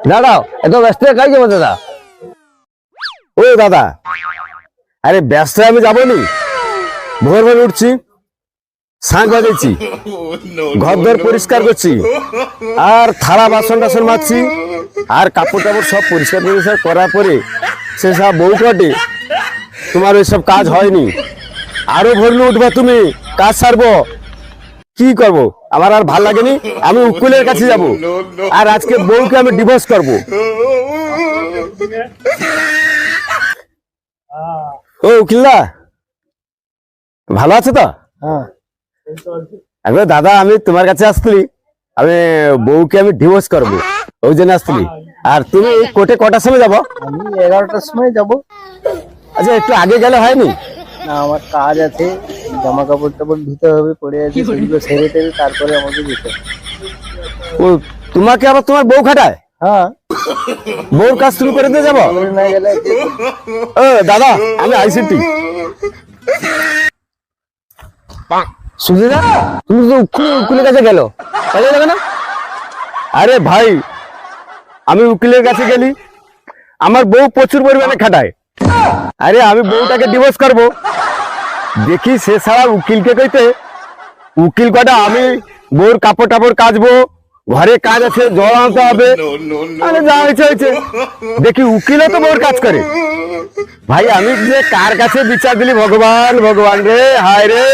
দাঁড়াও, এত ব্যস্ত হয়ে কাজ যাবো দাদা? ও দাদা, আরে ব্যস্ত আমি যাবনি। ভোর ভোর উঠছি, শাঁখ বাজাইছি, ঘর দর পরিষ্কার করছি, আর থালা বাসন টাসন মাজছি, আর কাপড় টাপড় সব পরিষ্কার পরিষ্কার করার পরে সে সব বউ কটে তোমার ওইসব কাজ হয়নি। আরো ভরলে উঠবা তুমি, কাজ সারবো। কি করব, আমার আর ভাল লাগেনি। আমি উকিলের কাছে যাব, আর আজকে বউকে আমি ডিভোর্স করব। ও উকিলদা, ভালো আছে তো? একবার দাদা, আমি তোমার কাছে আসছিলি, আমি বউকে আমি ডিভোর্স করব, ওই জন্য আসছিলি। আর তুমি কোর্টে কটার সময় যাবো? আমি 11টার সময় যাব। আচ্ছা, একটু আগে গেলে হয়নি? না, আমার কাজ আছে, জামা কাপড় টাপড় ধুতে হবে, পড়ে আছে, সেগুলো সেরে টেরে তারপরে আমাকে যেতে হবে। ও, তোমাকে আবার তোমার বউ খাটায়? হ্যাঁ, বউর কাজ তুমি করে দিয়ে যাবো? করে না গেলে ও দাদা, আমি আইসিটি। সুবিধা, তুমি তো উকিলের কাছে গেল, কাজে লাগে না? আরে ভাই, আমি উকিলের কাছে গেলি, আমার বউ প্রচুর পরিমাণে খাটায়। আরে আমি বউটাকে ডিভোর্স করব, দেখি সে ছাড়া উকিলকে কইতে উকিল কটা আমি বউর কাপড় টাপড় কাচবো, ঘরে কাজ আছে, জল আনতে হবে। আরে যা হয়েছে হয়েছে, দেখি উকিলও তো বউর কাজ করে। ভাই আমি যে কার কাছে বিচার দিলি, ভগবান ভগবান রে, হায় রে।